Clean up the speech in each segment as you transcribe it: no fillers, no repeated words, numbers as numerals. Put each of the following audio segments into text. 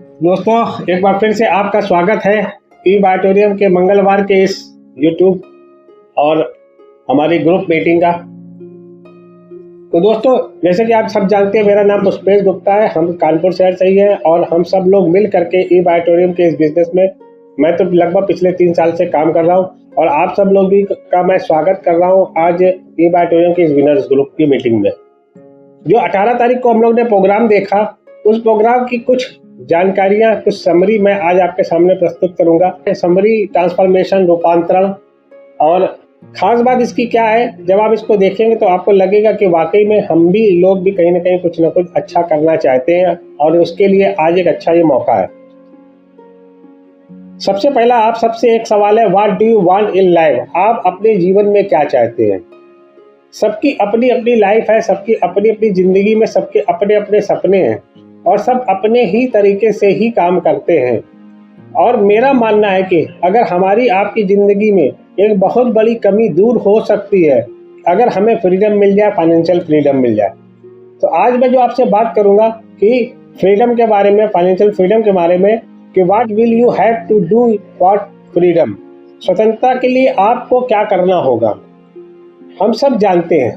दोस्तों, एक बार फिर से आपका स्वागत है ई बायोटोरियम के मंगलवार के इस यूट्यूब और हमारी ग्रुप मीटिंग का। तो दोस्तों, जैसे कि आप सब जानते हैं, मेरा नाम पुष्पेश गुप्ता है। हम कानपुर शहर से ही हैं और हम सब लोग मिल करके ई बायोटोरियम के इस बिजनेस में मैं तो लगभग पिछले 3 साल से काम कर रहा हूँ और आप सब लोग भी का मैं स्वागत कर रहा हूँ आज ई बायोटोरियम के इस विनर्स ग्रुप की मीटिंग में। जो 18 तारीख को हम लोग ने प्रोग्राम देखा, उस प्रोग्राम की कुछ जानकारियां, कुछ समरी मैं आज आपके सामने प्रस्तुत करूंगा। समरी ट्रांसफॉर्मेशन, रूपांतरण, और खास बात इसकी क्या है, जब आप इसको देखेंगे तो आपको लगेगा कि वाकई में हम भी लोग भी कहीं ना कहीं कुछ ना कुछ अच्छा करना चाहते हैं और उसके लिए आज एक अच्छा ये मौका है। सबसे पहला आप सबसे एक सवाल है, what do you want in life? आप अपने जीवन में क्या चाहते हैं? सबकी अपनी अपनी लाइफ है, सबकी अपनी अपनी जिंदगी में सबके अपने अपने सपने हैं और सब अपने ही तरीके से ही काम करते हैं। और मेरा मानना है कि अगर हमारी आपकी ज़िंदगी में एक बहुत बड़ी कमी दूर हो सकती है अगर हमें फ्रीडम मिल जाए, फाइनेंशियल फ्रीडम मिल जाए। तो आज मैं जो आपसे बात करूंगा कि फ्रीडम के बारे में, फाइनेंशियल फ्रीडम के बारे में, कि what will you have to do for freedom. स्वतंत्रता के लिए आपको क्या करना होगा। हम सब जानते हैं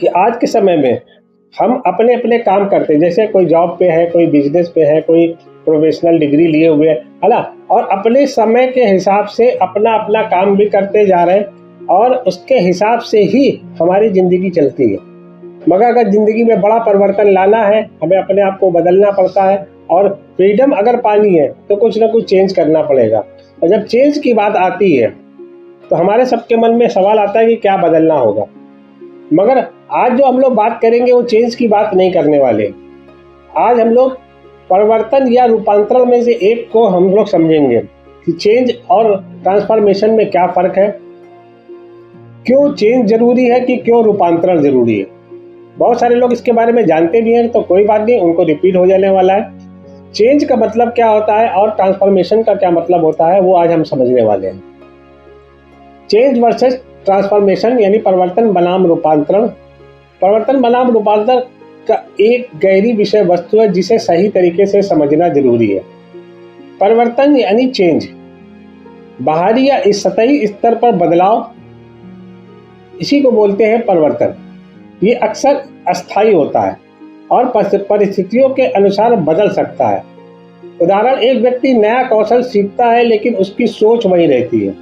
कि आज के समय में हम अपने अपने काम करते हैं, जैसे कोई जॉब पे है, कोई बिजनेस पे है, कोई प्रोफेशनल डिग्री लिए हुए है ना, और अपने समय के हिसाब से अपना अपना काम भी करते जा रहे हैं और उसके हिसाब से ही हमारी ज़िंदगी चलती है। मगर अगर ज़िंदगी में बड़ा परिवर्तन लाना है, हमें अपने आप को बदलना पड़ता है और फ्रीडम अगर पानी है तो कुछ ना कुछ चेंज करना पड़ेगा। और जब चेंज की बात आती है तो हमारे सबके मन में सवाल आता है कि क्या बदलना होगा। मगर आज जो हम लोग बात करेंगे वो चेंज की बात नहीं करने वाले। आज हम लोग परिवर्तन या रूपांतरण में से एक को हम लोग समझेंगे कि चेंज और ट्रांसफॉर्मेशन में क्या फ़र्क है, क्यों चेंज जरूरी है कि क्यों रूपांतरण जरूरी है। बहुत सारे लोग इसके बारे में जानते भी हैं, तो कोई बात नहीं, उनको रिपीट हो जाने वाला है। चेंज का मतलब क्या होता है और ट्रांसफॉर्मेशन का क्या मतलब होता है, वो आज हम समझने वाले हैं। चेंज वर्सेस ट्रांसफॉर्मेशन यानी परिवर्तन बनाम रूपांतरण। परिवर्तन बनाम रूपांतरण का एक गहरी विषय वस्तु है जिसे सही तरीके से समझना जरूरी है। परिवर्तन यानी चेंज, बाहरी या इस सतही स्तर पर बदलाव, इसी को बोलते हैं परिवर्तन। ये अक्सर अस्थायी होता है और परिस्थितियों के अनुसार बदल सकता है। उदाहरण, एक व्यक्ति नया कौशल सीखता है लेकिन उसकी सोच वही रहती है।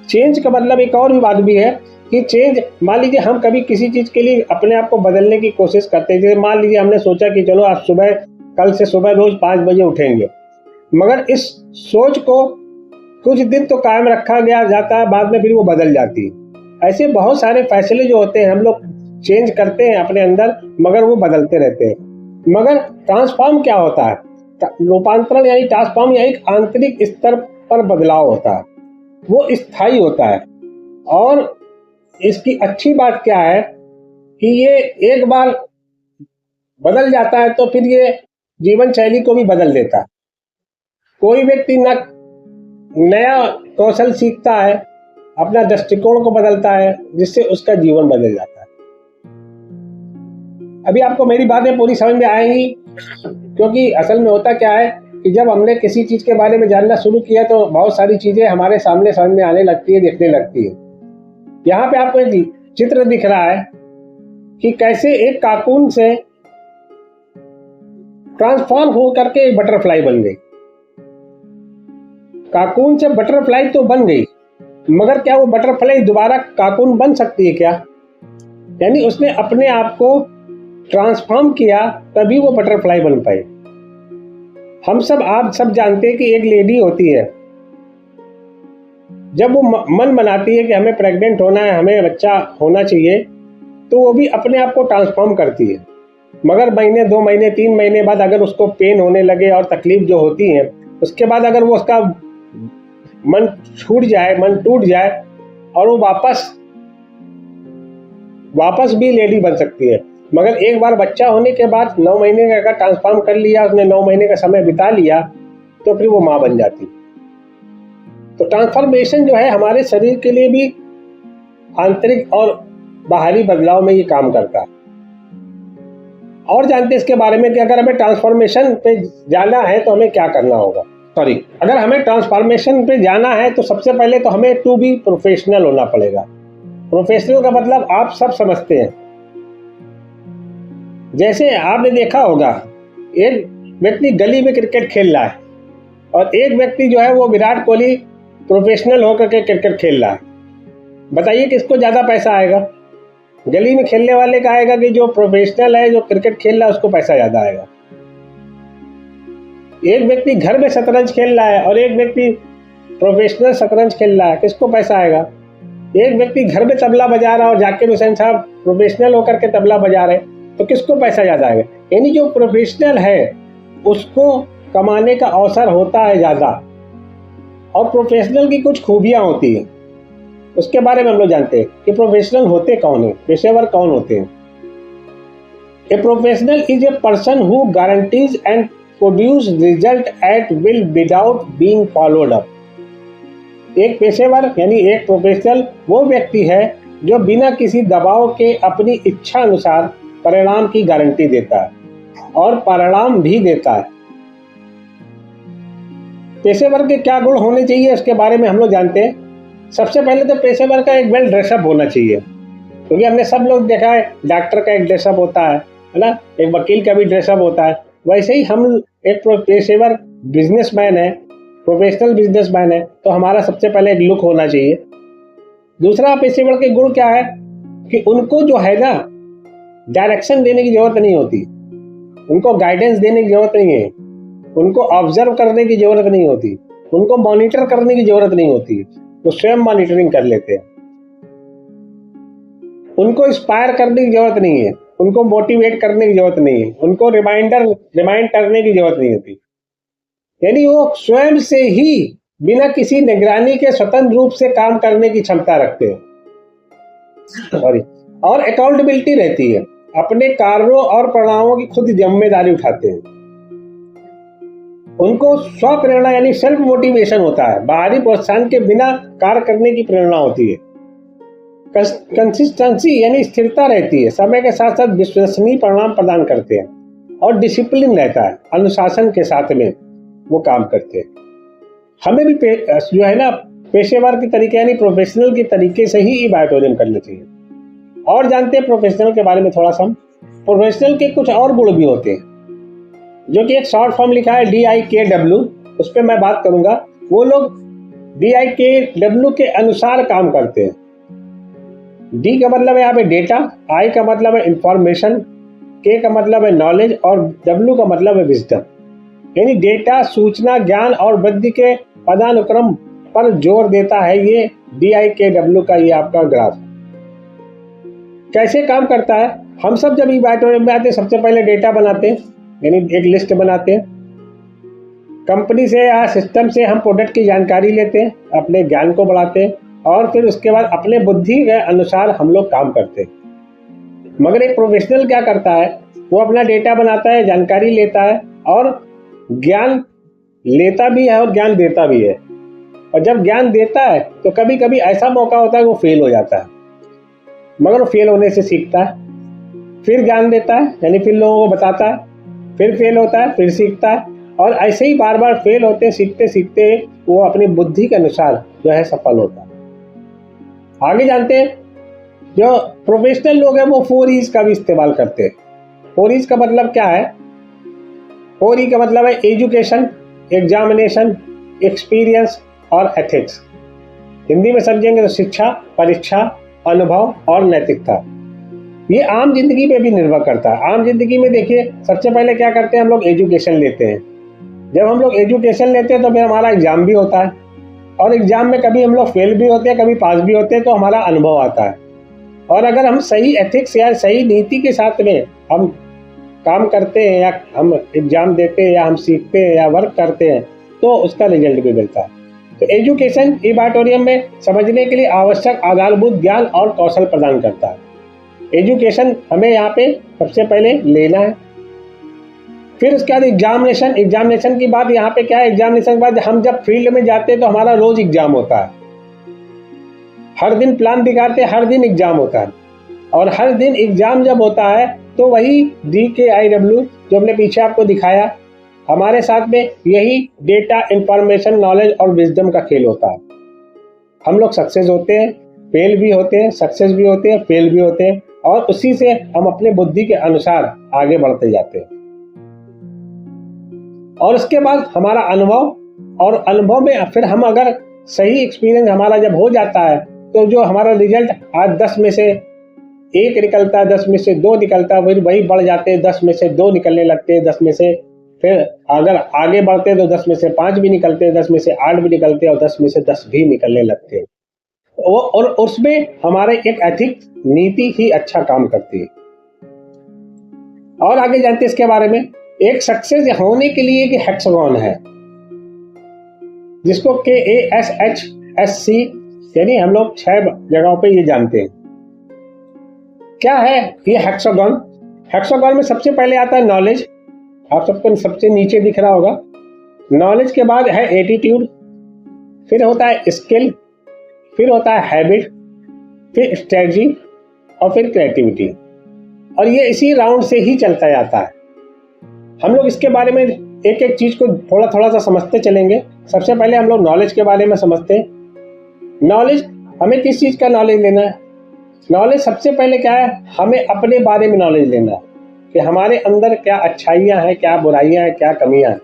चेंज का मतलब एक और भी बात भी है कि चेंज, मान लीजिए हम कभी किसी चीज़ के लिए अपने आप को बदलने की कोशिश करते हैं। जैसे मान लीजिए हमने सोचा कि चलो आज सुबह, कल से सुबह रोज 5 बजे उठेंगे, मगर इस सोच को कुछ दिन तो कायम रखा गया जाता है, बाद में फिर वो बदल जाती है। ऐसे बहुत सारे फैसले जो होते हैं हम लोग चेंज करते हैं अपने अंदर, मगर वो बदलते रहते हैं। मगर ट्रांसफॉर्म क्या होता है? रूपांतरण यानी ट्रांसफॉर्म या एक आंतरिक स्तर पर बदलाव होता है, वो स्थायी होता है। और इसकी अच्छी बात क्या है कि ये एक बार बदल जाता है तो फिर ये जीवन शैली को भी बदल देता है। कोई व्यक्ति नया कौशल सीखता है, अपना दृष्टिकोण को बदलता है, जिससे उसका जीवन बदल जाता है। अभी आपको मेरी बातें पूरी समझ में आएंगी, क्योंकि असल में होता क्या है कि जब हमने किसी चीज के बारे में जानना शुरू किया तो बहुत सारी चीजें हमारे सामने समझ में आने लगती है, दिखने लगती है। यहाँ पे आपको एक चित्र दिख रहा है कि कैसे एक काकून से ट्रांसफॉर्म हो करके एक बटरफ्लाई बन गई। काकून से बटरफ्लाई तो बन गई, मगर क्या वो बटरफ्लाई दोबारा काकून बन सकती है क्या? यानी उसने अपने आप को ट्रांसफॉर्म किया तभी वो बटरफ्लाई बन पाई। हम सब, आप सब जानते हैं कि एक लेडी होती है, जब वो मन बनाती है कि हमें प्रेग्नेंट होना है, हमें बच्चा होना चाहिए, तो वो भी अपने आप को ट्रांसफॉर्म करती है। मगर महीने, 2 महीने, 3 महीने बाद अगर उसको पेन होने लगे और तकलीफ जो होती है, उसके बाद अगर वो उसका मन छूट जाए, मन टूट जाए और वो वापस भी लेडी बन सकती है। मगर एक बार बच्चा होने के बाद 9 महीने का अगर ट्रांसफॉर्म कर लिया, उसने 9 महीने का समय बिता लिया, तो फिर वो माँ बन जाती। तो ट्रांसफॉर्मेशन जो है हमारे शरीर के लिए भी आंतरिक और बाहरी बदलाव में ये काम करता है। और जानते हैं इसके बारे में कि अगर हमें ट्रांसफॉर्मेशन पे जाना है तो हमें क्या करना होगा। अगर हमें ट्रांसफॉर्मेशन पे जाना है तो सबसे पहले तो हमें टू बी प्रोफेशनल होना पड़ेगा। प्रोफेशनल का मतलब आप सब समझते हैं। जैसे आपने देखा होगा, एक व्यक्ति गली में क्रिकेट खेल रहा है और एक व्यक्ति जो है वो विराट कोहली प्रोफेशनल होकर के क्रिकेट खेल रहा है। बताइए किसको ज़्यादा पैसा आएगा? गली में खेलने वाले का आएगा कि जो प्रोफेशनल है, जो क्रिकेट खेल रहा है, उसको पैसा ज़्यादा आएगा। एक व्यक्ति घर में शतरंज खेल रहा है और एक व्यक्ति प्रोफेशनल शतरंज खेल रहा है, किसको पैसा आएगा? एक व्यक्ति घर में तबला बजा रहा है और जाकिर हुसैन साहब प्रोफेशनल होकर के तबला बजा रहे, तो किसको पैसा ज़्यादा आएगा? यानी जो प्रोफेशनल है उसको कमाने का अवसर होता है ज़्यादा। और प्रोफेशनल की कुछ खूबियाँ होती हैं, उसके बारे में हम लोग जानते हैं कि प्रोफेशनल होते कौन है, पेशेवर कौन होते हैं। A professional is a person who guarantees and produce result at will without being followed up. एक पेशेवर यानी एक प्रोफेशनल वो व्यक्ति है जो बिना किसी दबाव के अपनी इच्छा अनुसार परिणाम की गारंटी देता है और परिणाम भी देता है। पेशेवर के क्या गुण होने चाहिए उसके बारे में हम लोग जानते हैं। सबसे पहले तो पेशेवर का एक वेल ड्रेसअप होना चाहिए, क्योंकि हमने सब लोग देखा है डॉक्टर का एक ड्रेसअप होता है ना, एक वकील का भी ड्रेसअप होता है। वैसे ही हम एक पेशेवर बिजनेसमैन है, प्रोफेशनल बिजनेसमैन है, तो हमारा सबसे पहले एक लुक होना चाहिए। दूसरा पेशेवर के गुण क्या है कि उनको जो है ना डायरेक्शन देने की जरूरत नहीं होती, उनको गाइडेंस देने की जरूरत नहीं है, उनको ऑब्जर्व करने की जरूरत नहीं होती, उनको मॉनिटर करने की जरूरत नहीं होती, वो स्वयं मॉनिटरिंग कर लेते हैं। उनको इंस्पायर करने की जरूरत नहीं है, उनको मोटिवेट करने की जरूरत नहीं है, उनको रिमाइंड करने की जरूरत नहीं होती। यानी वो स्वयं से ही बिना किसी निगरानी के स्वतंत्र रूप से काम करने की क्षमता रखते हैं। और अकाउंटेबिलिटी रहती है, अपने कार्यों और परिणामों की खुद जिम्मेदारी उठाते हैं। उनको स्व प्रेरणा यानी सेल्फ मोटिवेशन होता है, बाहरी प्रोत्साहन के बिना कार्य करने की प्रेरणा होती है। कंसिस्टेंसी यानी स्थिरता रहती है, समय के साथ साथ विश्वसनीय परिणाम प्रदान करते हैं। और डिसिप्लिन रहता है, अनुशासन के साथ में वो काम करते हैं। हमें भी जो है ना पेशेवर के तरीके यानी प्रोफेशनल के तरीके से ही बायोटोरियम करना चाहिए। और जानते हैं प्रोफेशनल के बारे में थोड़ा सा। प्रोफेशनल के कुछ और गुण भी होते हैं, जो कि एक शॉर्ट फॉर्म लिखा है DIKW, उस पर मैं बात करूंगा। वो लोग DIKW के अनुसार काम करते हैं। D का मतलब है यहाँ पे डेटा, I का मतलब है इंफॉर्मेशन, K का मतलब है नॉलेज और W का मतलब है विजडम। यानी डेटा, सूचना, ज्ञान और बुद्धि के पदानुक्रम पर जोर देता है ये DIKW का ये आपका ग्राफ। कैसे काम करता है? हम सब जब बायोटोरियम में आते हैं सबसे पहले डेटा बनाते हैं, यानी एक लिस्ट बनाते हैं। कंपनी से या सिस्टम से हम प्रोडक्ट की जानकारी लेते हैं, अपने ज्ञान को बढ़ाते हैं और फिर उसके बाद अपने बुद्धि के अनुसार हम लोग काम करते हैं। मगर एक प्रोफेशनल क्या करता है, वो अपना डेटा बनाता है, जानकारी लेता है और ज्ञान लेता भी है और ज्ञान देता भी है। और जब ज्ञान देता है तो कभी कभी ऐसा मौका होता है वो फेल हो जाता है, मगर वो फेल होने से सीखता है, फिर ज्ञान देता है यानी फिर लोगों को बताता है, फिर फेल होता है, फिर सीखता है और ऐसे ही बार बार फेल होते सीखते सीखते वो अपनी बुद्धि के अनुसार जो है सफल होता है। आगे जानते हैं जो प्रोफेशनल लोग हैं वो 4E's का भी इस्तेमाल करते हैं। 4E's का मतलब क्या है? 4E का मतलब है एजुकेशन, एग्जामिनेशन, एक्सपीरियंस और एथिक्स। हिंदी में समझेंगे तो शिक्षा, परीक्षा, अनुभव और नैतिकता। ये आम जिंदगी पे भी निर्भर करता है। आम जिंदगी में देखिए सबसे पहले क्या करते हैं हम लोग एजुकेशन लेते हैं। जब हम लोग एजुकेशन लेते हैं तो फिर हमारा एग्जाम भी होता है और एग्जाम में कभी हम लोग फेल भी होते हैं, कभी पास भी होते हैं, तो हमारा अनुभव आता है। और अगर हम सही एथिक्स या सही नीति के साथ में हम काम करते हैं या हम एग्जाम देते हैं या हम सीखते हैं या वर्क करते हैं तो उसका रिजल्ट भी मिलता है। तो एजुकेशन बायोटोरियम में समझने के लिए आवश्यक आधारभूत ज्ञान और कौशल प्रदान करता है। एजुकेशन हमें यहाँ पे सबसे पहले लेना है, फिर उसके बाद एग्जामिनेशन की बात यहाँ पे क्या है? एग्जामिनेशन के बाद हम जब फील्ड में जाते हैं तो हमारा रोज एग्जाम होता है, हर दिन प्लान दिखाते हैं, हर दिन एग्जाम होता है। और हर दिन एग्जाम जब होता है तो वही DKIW जो हमने पीछे आपको दिखाया, हमारे साथ में यही डेटा, इंफॉर्मेशन, नॉलेज और विजडम का खेल होता है। हम लोग सक्सेस होते हैं, फेल भी होते हैं, सक्सेस भी होते हैं, फेल भी होते हैं, और उसी से हम अपने बुद्धि के अनुसार आगे बढ़ते जाते हैं। और उसके बाद हमारा अनुभव, और अनुभव में फिर हम अगर सही एक्सपीरियंस हमारा जब हो जाता है, तो जो हमारा रिजल्ट आज 10 में से 1 निकलता है, 10 में से 2 निकलता है, फिर वही बढ़ जाते हैं, 10 में से 2 निकलने लगते हैं, 10 में से फिर अगर आगे बढ़ते हैं तो 10 में से 5 भी निकलते हैं, 10 में से 8 भी निकलते हैं, और 10 में से 10 भी निकलने लगते हैं। और उसमें हमारे एक एथिक नीति ही अच्छा काम करती है। और आगे जानते हैं इसके बारे में। एक सक्सेस होने के लिए एक हेक्सागन है, जिसको KASHSC यानी हम लोग 6 जगहों पे ये जानते हैं। क्या है ये हेक्सागन? हेक्सागन में सबसे पहले आता है नॉलेज, आप सबको सबसे नीचे दिख रहा होगा। नॉलेज के बाद है एटीट्यूड, फिर होता है स्किल, फिर होता है हैबिट, फिर स्ट्रेटजी और फिर क्रिएटिविटी। और ये इसी राउंड से ही चलता जाता है। हम लोग इसके बारे में एक एक चीज को थोड़ा थोड़ा सा समझते चलेंगे। सबसे पहले हम लोग नॉलेज के बारे में समझते हैं। नॉलेज, हमें किस चीज का नॉलेज लेना है? नॉलेज सबसे पहले क्या है, हमें अपने बारे में नॉलेज लेना है कि हमारे अंदर क्या अच्छाइयाँ हैं, क्या बुराइयाँ हैं, क्या कमियाँ हैं।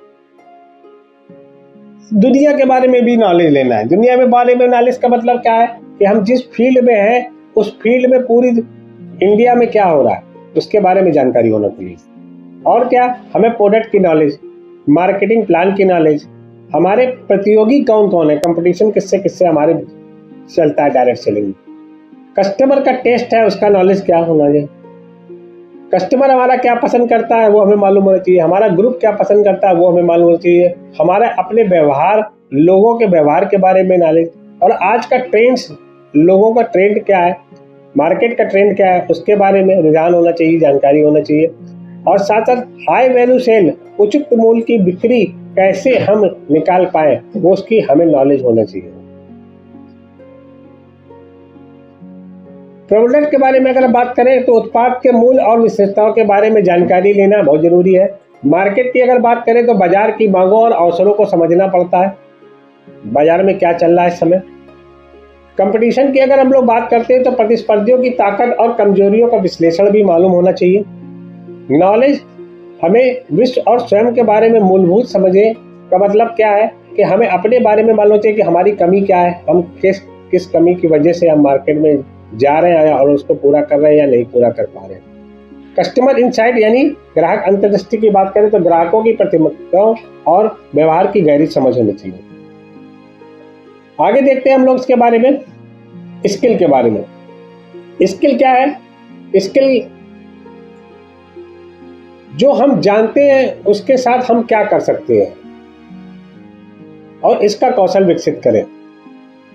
दुनिया के बारे में भी नॉलेज लेना है। दुनिया में बारे में नॉलेज का मतलब क्या है कि हम जिस फील्ड में हैं उस फील्ड में पूरी इंडिया में क्या हो रहा है उसके बारे में जानकारी होना चाहिए। और क्या, हमें प्रोडक्ट की नॉलेज, मार्केटिंग प्लान की नॉलेज, हमारे प्रतियोगी कौन कौन है, कंपटीशन किससे किससे हमारे चलता है डायरेक्ट सेलिंग, कस्टमर का टेस्ट है उसका नॉलेज क्या होना चाहिए, कस्टमर हमारा क्या पसंद करता है वो हमें मालूम होना चाहिए, हमारा ग्रुप क्या पसंद करता है वो हमें मालूम होना चाहिए, हमारे अपने व्यवहार, लोगों के व्यवहार के बारे में नॉलेज, और आज का ट्रेंड्स, लोगों का ट्रेंड क्या है, मार्केट का ट्रेंड क्या है उसके बारे में रुझान होना चाहिए, जानकारी होना चाहिए। और साथ साथ हाई वैल्यू सेल, उचित मूल्य की बिक्री कैसे हम निकाल पाए वो उसकी हमें नॉलेज होना चाहिए। प्रोडक्ट के बारे में अगर बात करें तो उत्पाद के मूल्य और विशेषताओं के बारे में जानकारी लेना बहुत जरूरी है। मार्केट की अगर बात करें तो बाजार की मांगों और अवसरों को समझना पड़ता है, बाजार में क्या चल रहा है इस समय। कंपटीशन की अगर हम लोग बात करते हैं तो प्रतिस्पर्धियों की ताकत और कमजोरियों का विश्लेषण भी मालूम होना चाहिए। नॉलेज, हमें विश्व और स्वयं के बारे में मूलभूत समझे का मतलब क्या है कि हमें अपने बारे में मालूम चाहिए कि हमारी कमी क्या है, हम किस कमी की वजह से हम मार्केट में जा रहे हैं और उसको पूरा कर रहे हैं या नहीं पूरा कर पा रहे हैं। कस्टमर इनसाइट यानी ग्राहक अंतर्दृष्टि की बात करें तो ग्राहकों की प्राथमिकताओं और व्यवहार की गहरी समझ होनी चाहिए। आगे देखते हैं हम लोग इसके बारे में, स्किल के बारे में। स्किल क्या है? स्किल जो हम जानते हैं उसके साथ हम क्या कर सकते हैं और इसका कौशल विकसित करें।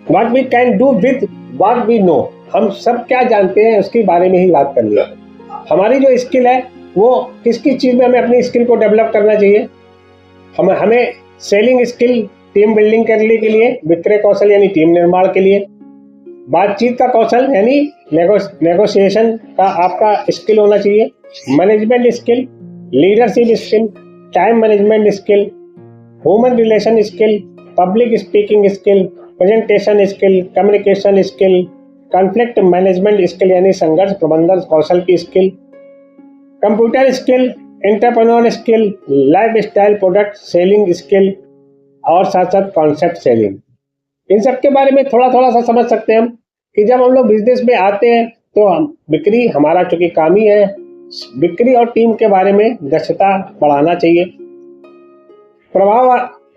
What we can do with what we know, हम सब क्या जानते हैं उसके बारे में ही बात कर लिया। हमारी जो स्किल है वो किस किस चीज़ में हमें अपनी स्किल को डेवलप करना चाहिए। हमें सेलिंग स्किल, टीम बिल्डिंग करने के लिए, विक्रय कौशल यानी टीम निर्माण के लिए, बातचीत का कौशल यानी नेगोशिएशन का आपका स्किल होना चाहिए, management skill, leadership skill, time management skill, human relation skill, public speaking skill, presentation skill, communication skill, conflict management skill यानी संघर्ष प्रबंधन कौशल की skill, computer skill, entrepreneur skill, life style product selling skill और साथ साथ concept selling. इन सब के बारे में थोड़ा थोड़ा सा समझ सकते हैं हम कि जब हम लोग बिजनेस में आते हैं तो हम बिक्री, हमारा चूंकि काम ही है, बिक्री और टीम के बारे में दक्षता बढ़ाना चाहिए।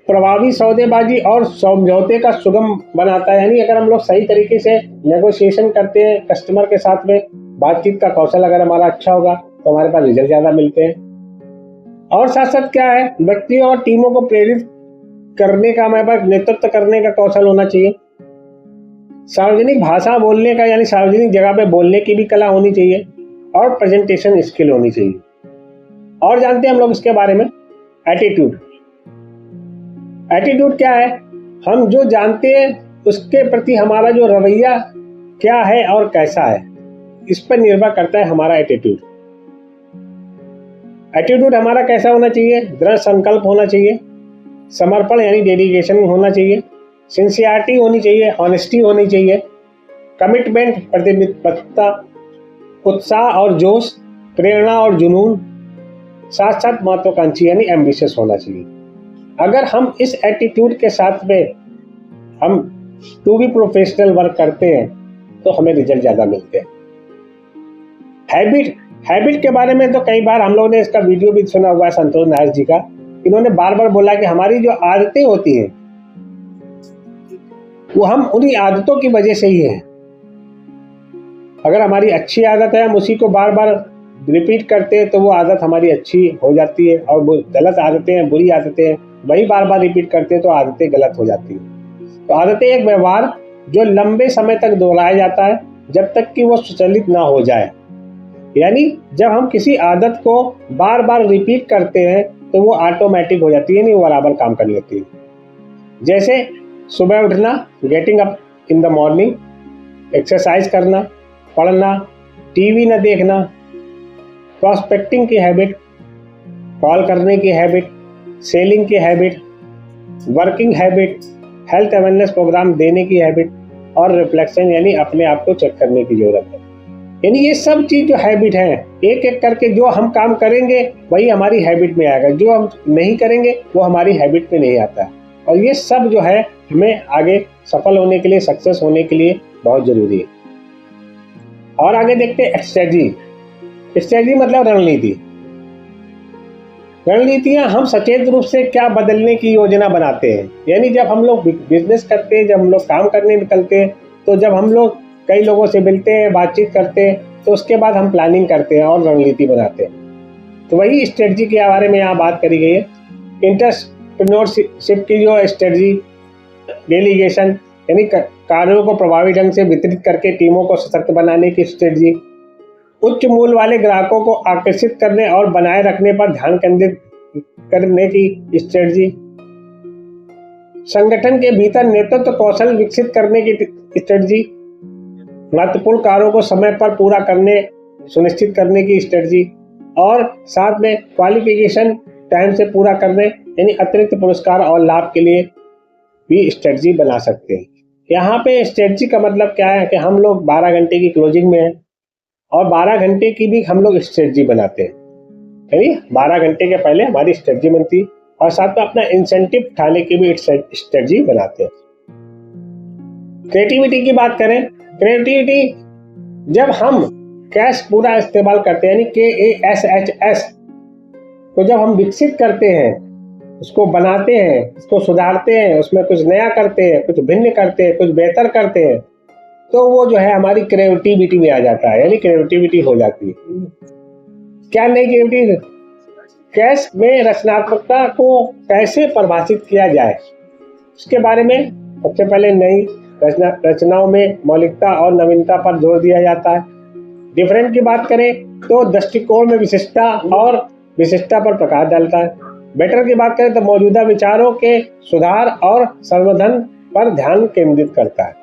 प्रभावी सौदेबाजी और समझौते का सुगम बनाता है, यानी अगर हम लोग सही तरीके से नेगोशिएशन करते हैं कस्टमर के साथ में, बातचीत का कौशल अगर हमारा अच्छा होगा तो हमारे पास रिजल्ट ज़्यादा मिलते हैं। और साथ साथ क्या है, व्यक्तियों और टीमों को प्रेरित करने का, हमारे पास नेतृत्व करने का कौशल होना चाहिए। सार्वजनिक भाषा बोलने का यानी सार्वजनिक जगह पे बोलने की भी कला होनी चाहिए और प्रेजेंटेशन स्किल होनी चाहिए। और जानते हैं हम लोग इसके बारे में एटीट्यूड। एटीट्यूड क्या है? हम जो जानते हैं उसके प्रति हमारा जो रवैया क्या है और कैसा है, इस पर निर्भर करता है हमारा एटीट्यूड। एटीट्यूड हमारा कैसा होना चाहिए? दृढ़ संकल्प होना चाहिए, समर्पण यानी डेडिकेशन होना चाहिए, सिंसियरिटी होनी चाहिए, ऑनेस्टी होनी चाहिए, कमिटमेंट प्रतिबद्धता, उत्साह और जोश, प्रेरणा और जुनून, साथ साथ महत्वाकांक्षी यानी एम्बिशियस होना चाहिए। अगर हम इस एटीट्यूड के साथ में हम टू बी प्रोफेशनल वर्क करते हैं तो हमें रिजल्ट ज़्यादा मिलते हैं। हैबिट के बारे में तो कई बार हम लोगों ने इसका वीडियो भी सुना हुआ है संतोष नायर जी का। इन्होंने बार बार बोला कि हमारी जो आदतें होती हैं वो हम उन्हीं आदतों की वजह से ही है। अगर हमारी अच्छी आदत है, हम उसी को बार बार रिपीट करते हैं तो वो आदत हमारी अच्छी हो जाती है, और वो गलत आदतें हैं, बुरी आदतें हैं, वही बार बार रिपीट करते हैं तो आदतें गलत हो जाती हैं। तो आदतें एक व्यवहार जो लंबे समय तक दोहराया जाता है जब तक कि वो स्वचालित ना हो जाए। यानी जब हम किसी आदत को बार बार रिपीट करते हैं तो वो ऑटोमेटिक हो जाती है, नहीं वो बराबर काम कर लेती है। जैसे सुबह उठना, getting up in the morning, exercise करना, पढ़ना, टीवी न देखना, प्रॉस्पेक्टिंग की हैबिट, कॉल करने की हैबिट, सेलिंग की habit, working habit, health awareness program देने की हैबिट और रिफ्लेक्शन यानी अपने आप को चेक करने की जरूरत है। यानी ये सब चीज़ जो हैबिट है, एक एक करके जो हम काम करेंगे वही हमारी हैबिट में आएगा, जो हम नहीं करेंगे वो हमारी हैबिट में नहीं आता है। और ये सब जो है हमें आगे सफल होने के लिए, सक्सेस होने के लिए बहुत ज़रूरी है। और आगे देखते हैं स्ट्रेटजी। स्ट्रेटजी मतलब रणनीति। रणनीतियाँ हम सचेत रूप से क्या बदलने की योजना बनाते हैं। यानी जब हम लोग बिजनेस करते हैं, जब हम लोग काम करने निकलते हैं, तो जब हम लोग कई लोगों से मिलते हैं, बातचीत करते हैं, तो उसके बाद हम प्लानिंग करते हैं और रणनीति बनाते हैं। तो वही स्ट्रेटजी के बारे में यहाँ बात करी गई है। एंटरप्रेन्योरशिप की जो स्ट्रेटजी, डेलीगेशन यानी कार्यों को प्रभावी ढंग से वितरित करके टीमों को सशक्त बनाने की स्ट्रेटजी, उच्च मूल्य वाले ग्राहकों को आकर्षित करने और बनाए रखने पर ध्यान केंद्रित करने की स्ट्रेटजी, संगठन के भीतर नेतृत्व कौशल विकसित करने की स्ट्रेटजी, महत्वपूर्ण कार्यों को समय पर पूरा करने सुनिश्चित करने की स्ट्रेटजी, और साथ में क्वालिफिकेशन टाइम से पूरा करने यानी अतिरिक्त पुरस्कार और लाभ के लिए भी स्ट्रेटजी बना सकते हैं। यहाँ पे स्ट्रेटजी का मतलब क्या है कि हम लोग 12 घंटे की क्लोजिंग में हैं और 12 घंटे की भी हम लोग स्ट्रेटजी बनाते हैं। यानी 12 घंटे के पहले हमारी स्ट्रेटजी बनती है और साथ में अपना इंसेंटिव उठाने की भी स्ट्रेटजी बनाते हैं। क्रिएटिविटी की बात करें, क्रिएटिविटी जब हम कैश पूरा इस्तेमाल करते हैं यानी KASHS तो जब हम विकसित करते हैं, उसको बनाते हैं, उसको सुधारते हैं, उसमें कुछ नया करते हैं, कुछ भिन्न करते हैं, कुछ बेहतर करते हैं, तो वो जो है हमारी क्रिएटिविटी में आ जाता है, यानी क्रिएटिविटी हो जाती है। क्या नई क्रिएटिविटी? कैश में रचनात्मकता को कैसे परिभाषित किया जाए उसके बारे में सबसे पहले नई रचनाओं में मौलिकता और नवीनता पर जोर दिया जाता है। डिफरेंट की बात करें तो दृष्टिकोण में विशिष्टता और विशिष्टता पर प्रकाश डालता है। बेटर की बात करें तो मौजूदा विचारों के सुधार और संवर्धन पर ध्यान केंद्रित करता है।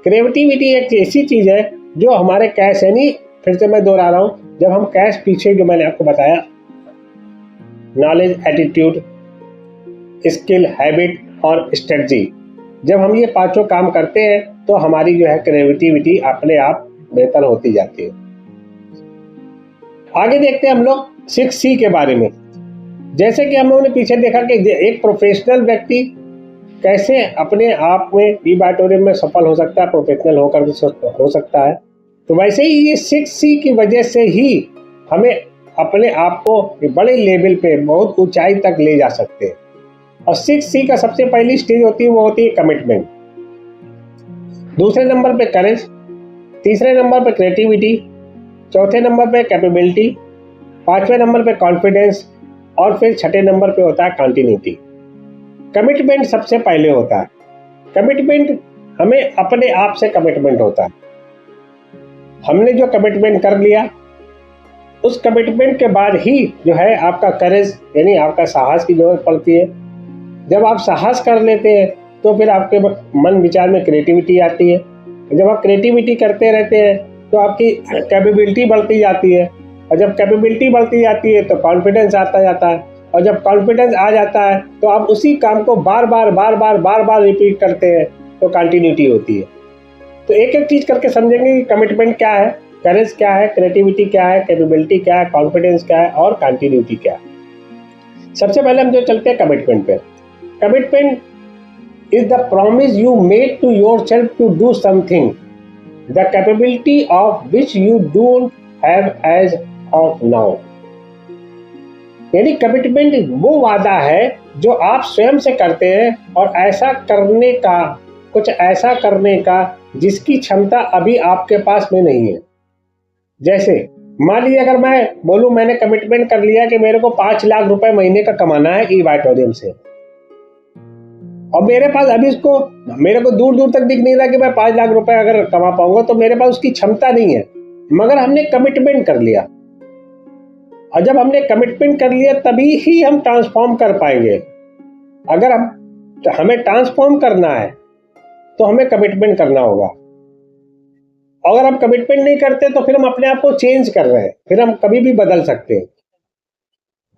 क्रिएटिविटी एक ऐसी चीज है जो हमारे कैश यानी, फिर से मैं दोहरा रहा हूँ, जब हम कैश पीछे जो मैंने आपको बताया नॉलेज, एटीट्यूड, स्किल, हैबिट और स्ट्रेटजी, जब हम ये पांचों काम करते हैं तो हमारी जो है क्रिएटिविटी अपने आप बेहतर होती जाती है। आगे देखते हैं हम लोग 6C के बारे में। जैसे कि हम लोगों ने पीछे देखा कि एक प्रोफेशनल व्यक्ति कैसे अपने आप में ऑडिटोरियम में सफल हो सकता है, प्रोफेशनल होकर भी हो सकता है, तो वैसे ही ये 6C की वजह से ही हमें अपने आप को बड़े लेवल पे बहुत ऊंचाई तक ले जा सकते हैं। और 6C का सबसे पहली स्टेज होती है वो होती है कमिटमेंट, दूसरे नंबर पे करेज, तीसरे नंबर पे क्रिएटिविटी, चौथे नंबर पे कैपेबिलिटी, पांचवें नंबर पे कॉन्फिडेंस और फिर छठे नंबर पे होता है कंटिन्यूटी। कमिटमेंट सबसे पहले होता है। कमिटमेंट हमें अपने आप से कमिटमेंट होता है। हमने जो कमिटमेंट कर लिया उस कमिटमेंट के बाद ही जो है आपका करेज यानी आपका साहस की जरूरत पड़ती है। जब आप साहस कर लेते हैं तो फिर आपके मन विचार में क्रिएटिविटी आती है। जब आप क्रिएटिविटी करते रहते हैं तो आपकी कैपेबिलिटी बढ़ती जाती है और जब कैपेबिलिटी बढ़ती जाती है तो कॉन्फिडेंस आता जाता है, और जब कॉन्फिडेंस आ जाता है तो आप उसी काम को बार बार रिपीट करते हैं तो कंटिन्यूटी होती है। तो एक एक चीज करके समझेंगे कि कमिटमेंट क्या है, करेज क्या है, क्रिएटिविटी क्या है, कैपेबिलिटी क्या है, कॉन्फिडेंस क्या है और कंटिन्यूटी क्या है। सबसे पहले हम जो चलते हैं कमिटमेंट पे। Commitment is the promise you make to yourself to do something the capability of which you don't have as of now. यानी कमिटमेंट वो वादा है जो आप स्वयं से करते हैं और ऐसा करने का, कुछ ऐसा करने का जिसकी क्षमता अभी आपके पास में नहीं है। जैसे मान लीजिए अगर मैं बोलूं मैंने कमिटमेंट कर लिया कि मेरे को 5 लाख रुपए महीने का कमाना है ई-वाइटोरियम से, और मेरे पास अभी इसको, मेरे को दूर दूर तक दिख नहीं रहा कि मैं 5 लाख रुपए अगर कमा पाऊंगा, तो मेरे पास उसकी क्षमता नहीं है, मगर हमने कमिटमेंट कर लिया। और जब हमने कमिटमेंट कर लिया तभी ही हम ट्रांसफॉर्म कर पाएंगे। अगर हमें ट्रांसफॉर्म करना है तो हमें कमिटमेंट करना होगा। अगर हम कमिटमेंट नहीं करते तो फिर हम अपने आप को चेंज कर रहे हैं, फिर हम कभी भी बदल सकते हैं।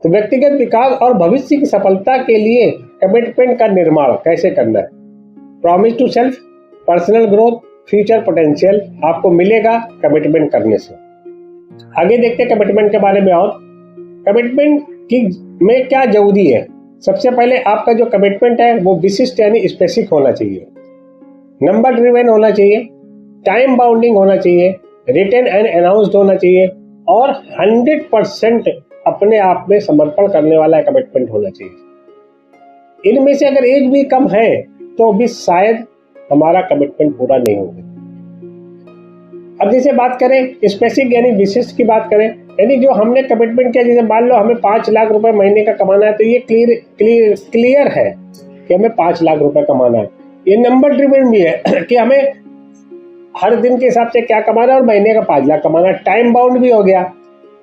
तो व्यक्तिगत विकास और भविष्य की सफलता के लिए कमिटमेंट का निर्माण कैसे करना है। Promise to self, personal growth, future potential आपको मिलेगा कमिटमेंट करने से। आगे देखते हैं कमिटमेंट के बारे में। और कमिटमेंट की में क्या जरूरी है। सबसे पहले आपका जो कमिटमेंट है वो विशिष्ट यानी स्पेसिफिक होना चाहिए, नंबर ड्रिवन होना चाहिए, टाइम बाउंडिंग होना चाहिए, रिटन एंड अनाउंस्ड होना चाहिए और 100% अपने आप में समर्पण करने वाला कमिटमेंट होना चाहिए। इनमें से अगर एक भी कम है तो भी शायद हमारा कमिटमेंट पूरा नहीं होगा। अब जैसे बात करें स्पेसिफिक यानी विशिष्ट की बात करें, यानी जो हमने कमिटमेंट किया, जैसे मान लो हमें 5 लाख रुपए महीने का कमाना है, तो ये क्लियर है कि हमें 5 लाख रुपए कमाना है। ये नंबर ड्रिवन भी है कि हमें हर दिन के हिसाब से क्या कमाना है और महीने का 5 लाख कमाना है। टाइम बाउंड भी हो गया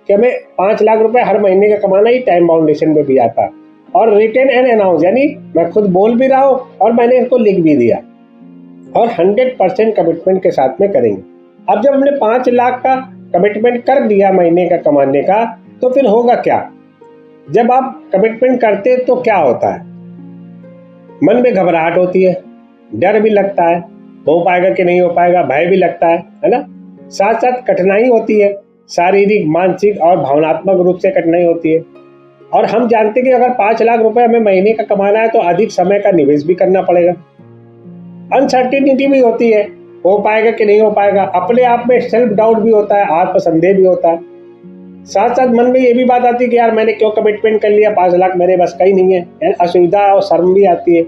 कि हमें 5 लाख रुपए हर महीने का कमाना ही टाइम बाउंडेशन में भी आता है। और रिटन एंड अनाउंस यानी मैं खुद बोल भी रहा हूँ और मैंने इसको लिख भी दिया, और 100% कमिटमेंट के साथ में करेंगे। अब जब हमने 5 लाख का कमिटमेंट कर दिया महीने का कमाने का, तो फिर होगा क्या। जब आप कमिटमेंट करते तो क्या होता है, मन में घबराहट होती है, डर भी लगता है, हो पाएगा कि नहीं हो पाएगा, भय भी लगता है ना। साथ साथ कठिनाई होती है, शारीरिक, मानसिक और भावनात्मक रूप से कठिनाई होती है। और हम जानते हैं कि अगर 5 लाख रुपए हमें महीने का कमाना है तो अधिक समय का निवेश भी करना पड़ेगा। अनसर्टेनिटी भी होती है, हो पाएगा कि नहीं हो पाएगा, अपने आप में सेल्फ डाउट भी होता है, आत्मसंदेह भी होता है। साथ साथ मन में ये भी बात आती है कि यार मैंने क्यों कमिटमेंट कर लिया, 5 लाख मेरे बस का ही नहीं है। असुविधा और शर्म भी आती है,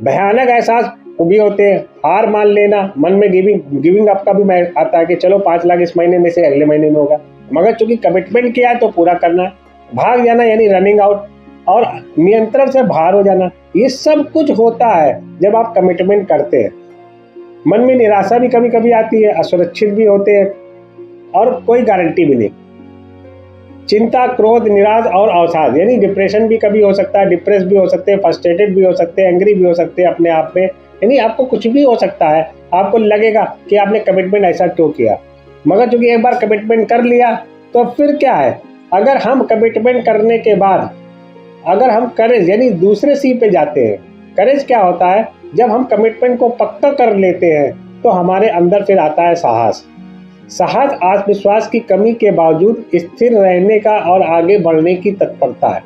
भयानक एहसास भी होते हैं, हार मान लेना, मन में गिविंग अप का भी आता है कि चलो 5 लाख इस महीने में से अगले महीने में होगा, मगर चूंकि कमिटमेंट किया है तो पूरा करना है। भाग जाना यानी रनिंग आउट और नियंत्रण से बाहर हो जाना, ये सब कुछ होता है जब आप कमिटमेंट करते हैं। मन में निराशा भी कभी कभी आती है, असुरक्षित भी होते हैं और कोई गारंटी भी नहीं। चिंता, क्रोध, निराश और अवसाद यानी डिप्रेशन भी कभी हो सकता है, डिप्रेस भी हो सकते हैं, फ्रस्ट्रेटेड भी हो सकते हैं, एंग्री भी हो सकते हैं अपने आप में, यानी आपको कुछ भी हो सकता है। आपको लगेगा कि आपने कमिटमेंट ऐसा क्यों किया, मगर चूंकि एक बार कमिटमेंट कर लिया तो फिर क्या है, अगर हम कमिटमेंट करने के बाद अगर हम करेज यानी दूसरे सी पे जाते हैं। करेज क्या होता है, जब हम कमिटमेंट को पक्का कर लेते हैं तो हमारे अंदर फिर आता है साहस। साहस आत्मविश्वास की कमी के बावजूद स्थिर रहने का और आगे बढ़ने की तत्परता है।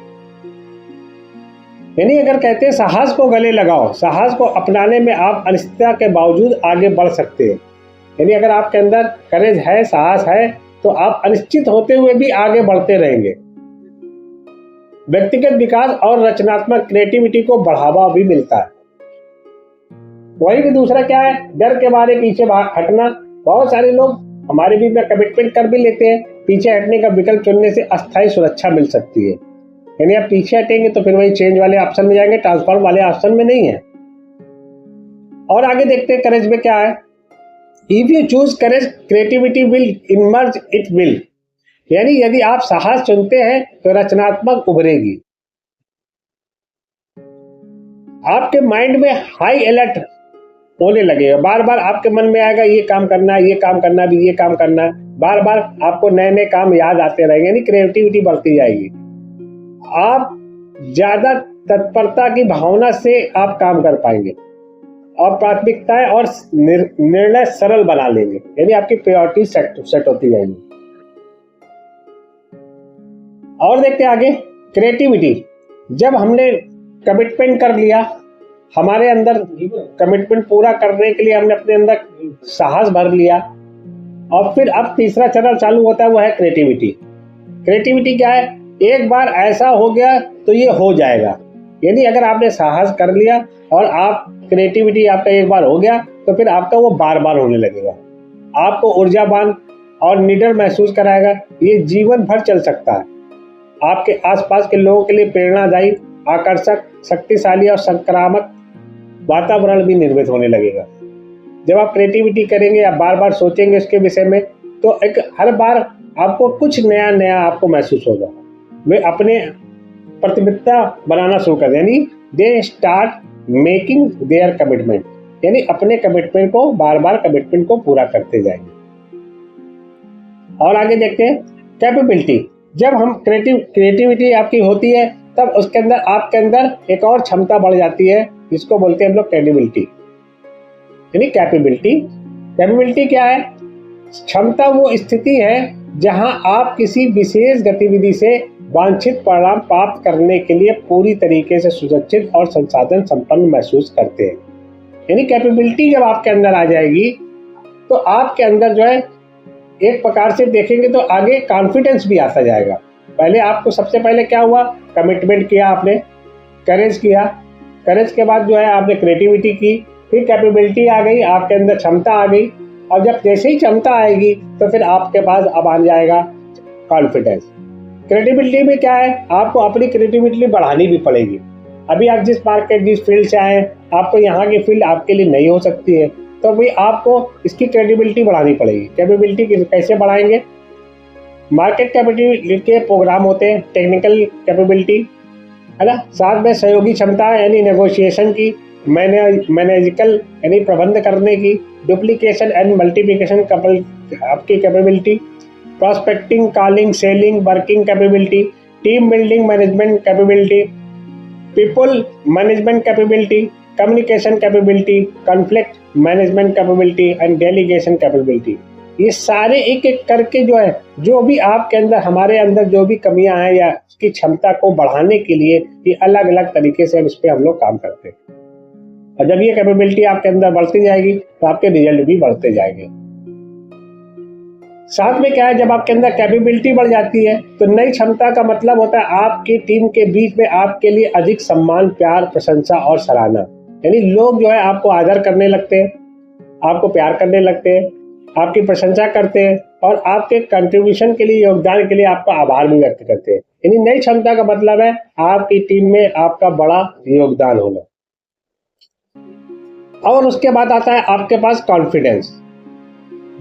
यानी अगर कहते हैं साहस को गले लगाओ, साहस को अपनाने में आप अनिश्चितता के बावजूद आगे बढ़ सकते हैं। यानी अगर आपके अंदर करेज है, साहस है, तो आप अनिश्चित होते हुए भी आगे बढ़ते रहेंगे। व्यक्तिगत विकास और रचनात्मक क्रिएटिविटी को बढ़ावा भी मिलता है। वही भी दूसरा क्या है, डर के बारे पीछे हटना। बहुत सारे लोग हमारे बीच में कमिटमेंट कर भी लेते हैं, पीछे हटने का विकल्प चुनने से अस्थायी सुरक्षा मिल सकती है। यानी आप पीछे हटेंगे तो फिर वही चेंज वाले ऑप्शन में जाएंगे, ट्रांसफॉर्म वाले ऑप्शन में नहीं है। और आगे देखते हैं करेज में क्या है। If you choose courage, creativity will emerge, it will. यानी यदि आप साहस चुनते हैं तो रचनात्मक उभरेगी। आपके माइंड में हाई अलर्ट होने लगेगा। बार बार आपके मन में आएगा ये काम करना है, ये काम करना है, भी ये काम करना है। बार बार आपको नए नए काम याद आते रहेंगे, यानी क्रिएटिविटी बढ़ती जाएगी। आप ज्यादा तत्परता की भावना से आप काम कर पाएंगे और प्राथमिकताएं और निर्णय सरल बना लेंगे, यानी आपकी प्रायोरिटी सेट होती जाएगी। और देखते हैं आगे क्रिएटिविटी। जब हमने कमिटमेंट कर लिया, हमारे अंदर कमिटमेंट पूरा करने के लिए हमने अपने अंदर साहस भर लिया, और फिर अब तीसरा चरण चालू होता है, वो है क्रिएटिविटी। क्रिएटिविटी क्या है? एक बार ऐसा हो गया तो ये हो जाएगा, यानी अगर आपने साहस कर लिया और आप क्रिएटिविटी आपका एक बार हो गया तो फिर आपका वो बार बार होने लगेगा। आपको ऊर्जावान और निडर महसूस कराएगा। ये जीवन भर चल सकता है। आपके आसपास के लोगों के लिए प्रेरणादायी, आकर्षक, शक्तिशाली और संक्रामक वातावरण भी निर्मित होने लगेगा। जब आप क्रिएटिविटी करेंगे या बार बार सोचेंगे इसके विषय में, तो एक हर बार आपको कुछ नया नया आपको महसूस होगा। वे अपने प्रतिबद्धता बनाना शुरू कर दें, यानी they start making their commitment, यानी अपने कमिटमेंट को बार बार कमिटमेंट को पूरा करते जाएंगे। और आगे देखते हैं कैपेबिलिटी। जब हम क्रिएटिविटी आपकी होती है तब उसके अंदर आपके अंदर एक और क्षमता बढ़ जाती है, जिसको बोलते हैं हम लोग क्रेडिबिलिटी, यानी कैपेबिलिटी। कैपेबिलिटी क्या है? क्षमता वो स्थिति है जहां आप किसी विशेष गतिविधि से वांछित परिणाम प्राप्त करने के लिए पूरी तरीके से सुरक्षित और संसाधन संपन्न महसूस करते हैं। यानी कैपेबिलिटी जब आपके अंदर आ जाएगी तो आपके अंदर जो है एक प्रकार से देखेंगे तो आगे कॉन्फिडेंस भी आता जाएगा। पहले आपको सबसे पहले क्या हुआ? कमिटमेंट किया आपने, करेज किया, करेज के बाद जो है आपने क्रिएटिविटी की, फिर कैपेबिलिटी आ गई, आपके अंदर क्षमता आ गई, और जब जैसे ही क्षमता आएगी तो फिर आपके पास अब आ जाएगा कॉन्फिडेंस। क्रिएटिविटी में क्या है? आपको अपनी क्रिएटिविटी बढ़ानी भी पड़ेगी। अभी आप जिस मार्केट जिस फील्ड से आए, आपको यहाँ की फील्ड आपके लिए नहीं हो सकती है, तो भाई आपको इसकी क्रेडिबिलिटी बढ़ानी पड़ेगी। कैपेबिलिटी कैसे बढ़ाएंगे? मार्केट कैपेबिलिटी के प्रोग्राम होते हैं, टेक्निकल कैपेबिलिटी है ना, साथ में सहयोगी क्षमता यानी नेगोशिएशन की, मैनेजिकल यानी प्रबंध करने की, डुप्लीकेशन एंड मल्टीप्लिकेशन आपकी capability, prospecting, calling, selling, working capability, team building management capability, people management capability, communication capability, conflict management capability and delegation capability. ये सारे एक एक करके जो है, जो भी आपके अंदर हमारे अंदर जो भी कमियां हैं या उसकी क्षमता को बढ़ाने के लिए ये अलग अलग तरीके से इस पे हम लोग काम करते हैं। और जब ये कैपेबिलिटी आपके अंदर बढ़ती जाएगी तो आपके रिजल्ट भी बढ़ते जाएंगे। साथ में क्या है, जब आपके अंदर कैपेबिलिटी बढ़ जाती है तो नई क्षमता का मतलब होता है आपकी टीम के बीच में आपके लिए अधिक सम्मान, प्यार, प्रशंसा और सराहना, यानी लोग जो है आपको आदर करने लगते हैं, आपको प्यार करने लगते हैं, आपकी प्रशंसा करते हैं और आपके कंट्रीब्यूशन के लिए, योगदान के लिए आपका आभार भी व्यक्त करते हैं। यानी नई क्षमता का मतलब है आपकी टीम में आपका बड़ा योगदान होना। और उसके बाद आता है आपके पास कॉन्फिडेंस।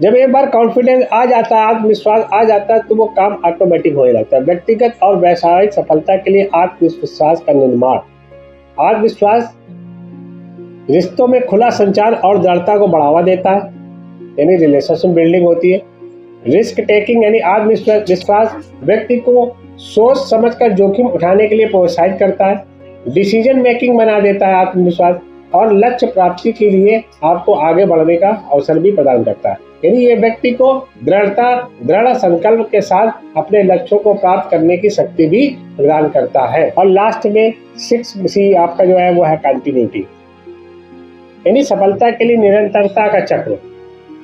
जब एक बार कॉन्फिडेंस आ जाता है, आत्मविश्वास आ जाता है, तो वो काम ऑटोमेटिक हो जाता है। व्यक्तिगत और व्यावसायिक सफलता के लिए आत्मविश्वास का निर्माण। आत्मविश्वास रिश्तों में खुला संचार और दृढ़ता को बढ़ावा देता है, यानी रिलेशनशिप बिल्डिंग होती है। रिस्क टेकिंग यानी आत्मविश्वास व्यक्ति को सोच समझकर जोखिम उठाने के लिए प्रोत्साहित करता है। डिसीजन मेकिंग बना देता है आत्मविश्वास, और लक्ष्य प्राप्ति के लिए आपको आगे बढ़ने का अवसर भी प्रदान करता है। यानी ये व्यक्ति को दृढ़ संकल्प के साथ अपने लक्ष्यों को प्राप्त करने की शक्ति भी प्रदान करता है। और लास्ट में 6C आपका जो है वो है कंटिन्यूटी, यानी सफलता के लिए निरंतरता का चक्र।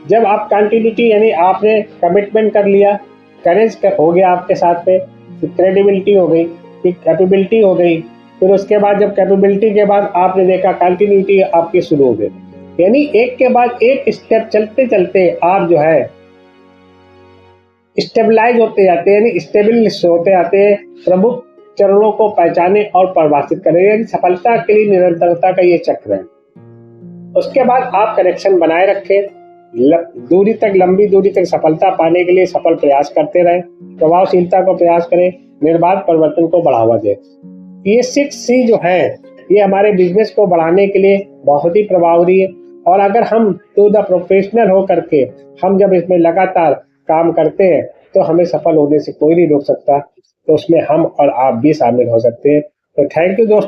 जब आप कंटिन्यूटी यानी आपने कमिटमेंट कर लिया, करेज हो गया आपके साथ में, क्रेडिबिलिटी हो गई, कैपेबिलिटी हो गई, फिर उसके बाद जब कैपेबिलिटी के बाद आपने देखा कंटिन्यूटी आपकी शुरू हो गई, यानी एक के बाद एक स्टेप चलते चलते आप जो है स्टेबलाइज होते जाते हैं, यानी स्टेबल होते जाते हैं, प्रमुख चरणों को पहचाने और परिभाषित करें। यानी सफलता के लिए निरंतरता का ये चक्र है। उसके बाद आप कनेक्शन बनाए रखें, लंबी दूरी तक सफलता पाने के लिए सफल प्रयास करते रहें, प्रभावशीलता को प्रयास करें, निर्बाध परिवर्तन को बढ़ावा दें। ये 6C जो है ये हमारे बिजनेस को बढ़ाने के लिए बहुत ही प्रभावी है और अगर हम टू द प्रोफेशनल हो करके हम जब इसमें लगातार काम करते हैं तो हमें सफल होने से कोई नहीं रोक सकता। तो उसमें हम और आप भी शामिल हो सकते हैं। तो थैंक यू दोस्तों।